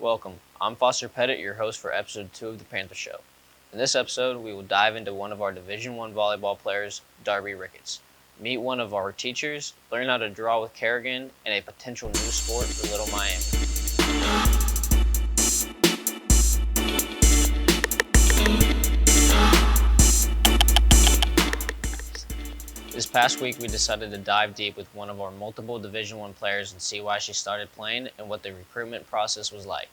Welcome. I'm Foster Pettit, your host for episode 2 of the Panther Show. In this episode, we will dive into one of our Division I volleyball players, Darby Ricketts. Meet one of our teachers, learn how to draw with Kerrigan, and a potential new sport for Little Miami. This past week, we decided to dive deep with one of our multiple Division I players and see why she started playing and what the recruitment process was like.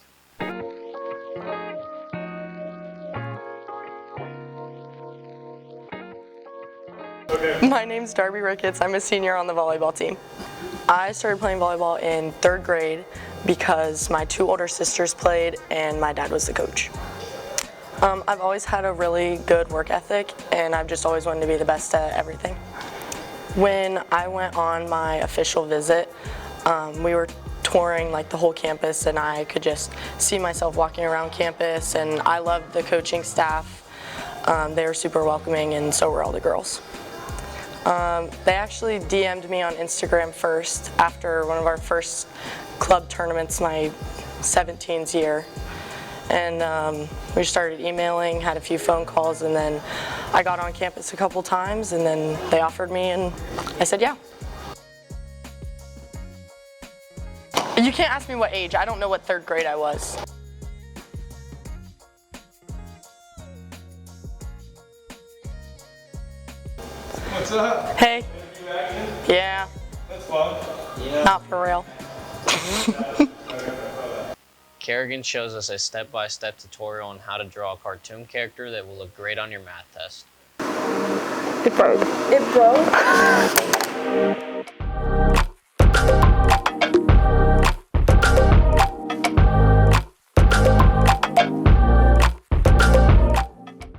My name's Darby Ricketts. I'm a senior on the volleyball team. I started playing volleyball in 3rd grade because my 2 older sisters played and my dad was the coach. I've always had a really good work ethic and I've just always wanted to be the best at everything. When I went on my official visit, we were touring like the whole campus and I could just see myself walking around campus, and I loved the coaching staff. They were super welcoming and so were all the girls. They actually DM'd me on Instagram first after one of our first club tournaments my 17th year. And we started emailing, had a few phone calls, and then I got on campus a couple times, and then they offered me, and I said yeah. You can't ask me what age. I don't know what 3rd grade I was. What's up? Hey. You acting? Yeah. That's fun. Yeah. Not for real. Kerrigan shows us a step-by-step tutorial on how to draw a cartoon character that will look great on your math test. It broke. It broke?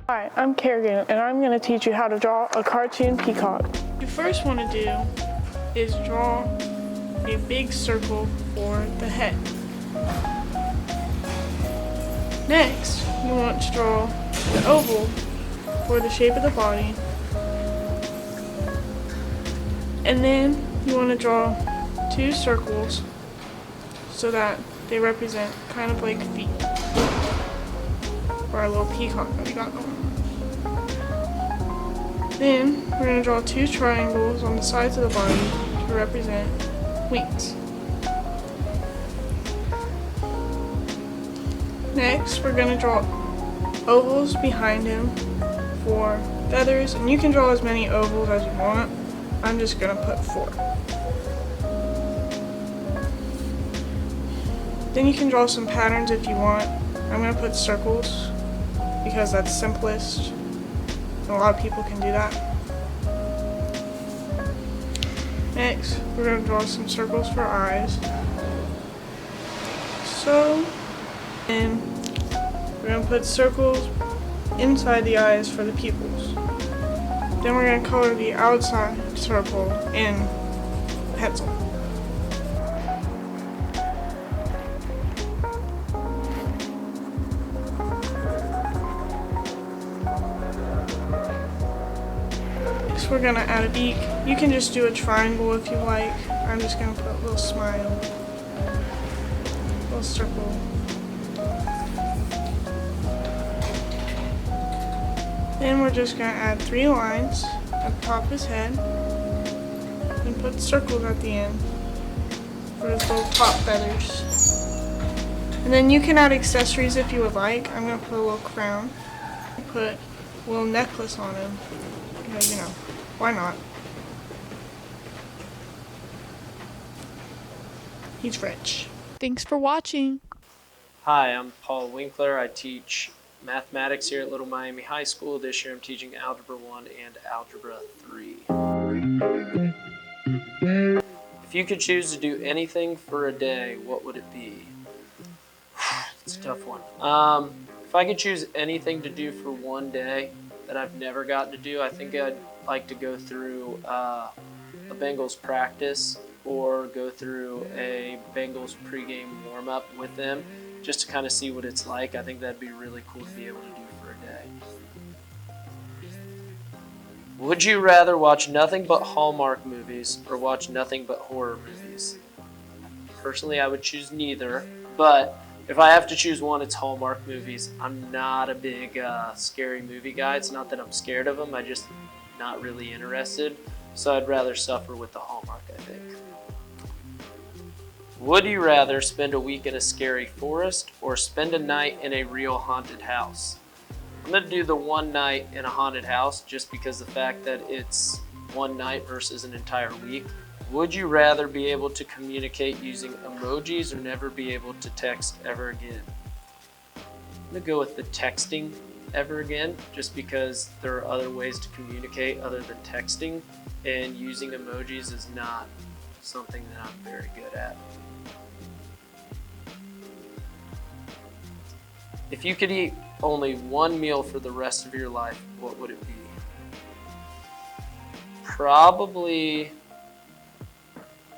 Hi, I'm Kerrigan, and I'm going to teach you how to draw a cartoon peacock. What you first want to do is draw a big circle for the head. Next, you want to draw the oval for the shape of the body. And then you want to draw 2 circles so that they represent kind of like feet for our little peacock that we got going on. Then we're going to draw 2 triangles on the sides of the body to represent wings. Next, we're going to draw ovals behind him for feathers, and you can draw as many ovals as you want. I'm just going to put 4. Then you can draw some patterns if you want. I'm going to put circles because that's simplest, and a lot of people can do that. Next, we're going to draw some circles for eyes. And we're going to put circles inside the eyes for the pupils. Then we're going to color the outside circle in pencil. Next we're going to add a beak. You can just do a triangle if you like. I'm just going to put a little smile, a little circle. Then we're just going to add 3 lines at the top of his head and put circles at the end for his little top feathers. And then you can add accessories if you would like. I'm going to put a little crown, put a little necklace on him because, you know, why not? He's rich. Thanks for watching. Hi, I'm Paul Winkler. I teach mathematics here at Little Miami High School. This year I'm teaching Algebra 1 and Algebra 3. If you could choose to do anything for a day, what would it be? It's a tough one. If I could choose anything to do for one day that I've never gotten to do, I think I'd like to go through a Bengals practice or go through a Bengals pregame warm-up with them, just to kind of see what it's like. I think that'd be really cool to be able to do for a day. Would you rather watch nothing but Hallmark movies or watch nothing but horror movies? Personally, I would choose neither, but If I have to choose one, it's Hallmark movies. I'm not a big scary movie guy. It's not that I'm scared of them, I just not really interested. So I'd rather suffer with the Hallmark, I think. Would you rather spend a week in a scary forest or spend a night in a real haunted house? I'm gonna do the one night in a haunted house just because the fact that it's one night versus an entire week. Would you rather be able to communicate using emojis or never be able to text ever again? I'm gonna go with the texting ever again, just because there are other ways to communicate other than texting, and using emojis is not something that I'm very good at. If you could eat only one meal for the rest of your life, what would it be? Probably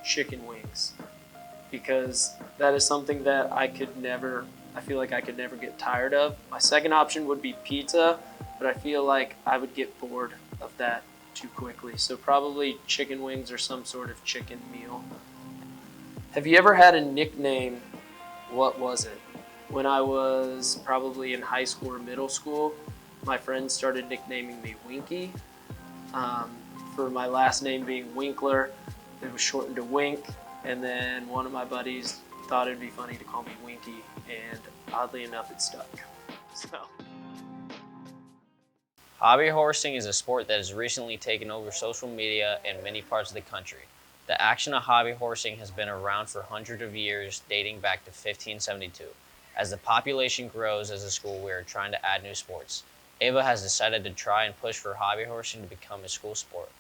chicken wings, because that is something that I feel like I could never get tired of. My second option would be pizza, but I feel like I would get bored of that too quickly. So probably chicken wings or some sort of chicken meal. Have you ever had a nickname? What was it? When I was probably in high school or middle school, my friends started nicknaming me Winky. For my last name being Winkler, it was shortened to Wink, and then one of my buddies thought it'd be funny to call me Winky, and oddly enough, it stuck. So. Hobby horsing is a sport that has recently taken over social media in many parts of the country. The action of hobby horsing has been around for hundreds of years, dating back to 1572. As the population grows as a school, we are trying to add new sports. Ava has decided to try and push for hobby horsing to become a school sport.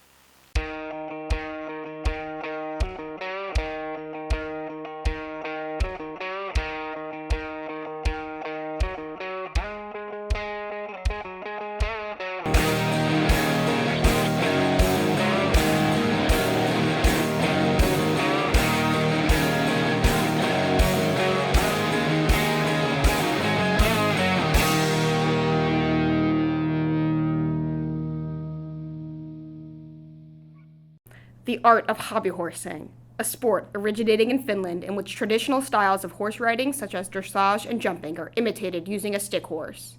The art of hobby horsing, a sport originating in Finland in which traditional styles of horse riding such as dressage and jumping are imitated using a stick horse.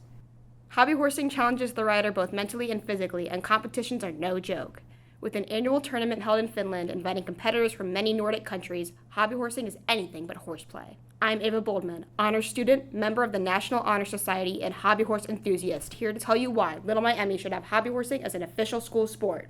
Hobby horsing challenges the rider both mentally and physically, and competitions are no joke. With an annual tournament held in Finland inviting competitors from many Nordic countries, hobby horsing is anything but horseplay. I'm Ava Boldman, honors student, member of the National Honor Society, and hobby horse enthusiast, here to tell you why Little Miami should have hobby horsing as an official school sport.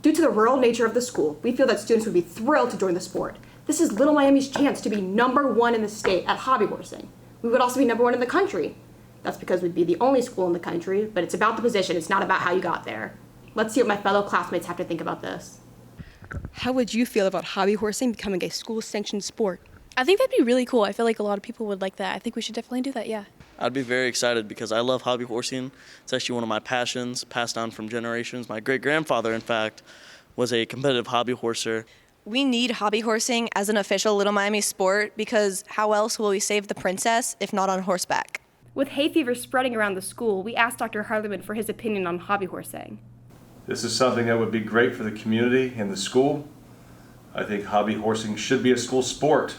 Due to the rural nature of the school, we feel that students would be thrilled to join the sport. This is Little Miami's chance to be #1 in the state at hobby horsing. We would also be #1 in the country. That's because we'd be the only school in the country, but it's about the position, it's not about how you got there. Let's see what my fellow classmates have to think about this. How would you feel about hobby horsing becoming a school-sanctioned sport? I think that'd be really cool. I feel like a lot of people would like that. I think we should definitely do that, yeah. I'd be very excited because I love hobby horsing. It's actually one of my passions, passed down from generations. My great-grandfather, in fact, was a competitive hobby horser. We need hobby horsing as an official Little Miami sport because how else will we save the princess if not on horseback? With hay fever spreading around the school, we asked Dr. Harleman for his opinion on hobby horsing. This is something that would be great for the community and the school. I think hobby horsing should be a school sport.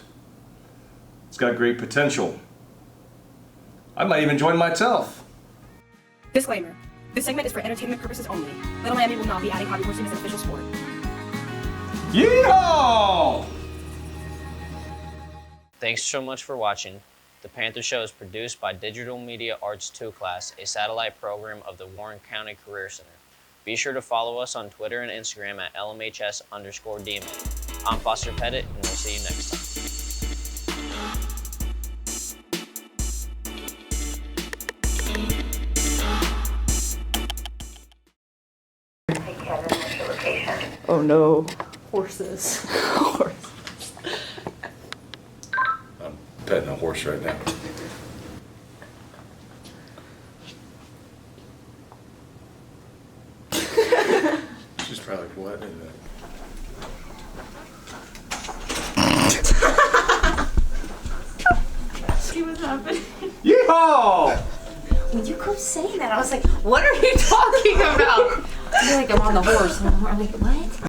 It's got great potential. I might even join myself. Disclaimer. This segment is for entertainment purposes only. Little Miami will not be adding hobby horsing as an official sport. Yeehaw! Thanks so much for watching. The Panther Show is produced by Digital Media Arts 2 class, a satellite program of the Warren County Career Center. Be sure to follow us on Twitter and Instagram at LMHS_DMA. I'm Foster Pettit, and we'll see you next time. Oh no. Horses. Horses. I'm petting a horse right now. She's probably like, what is that? See what's happening? Yeehaw! When you kept saying that, I was like, what are you talking about? I feel like I'm on the horse. And I'm like, what?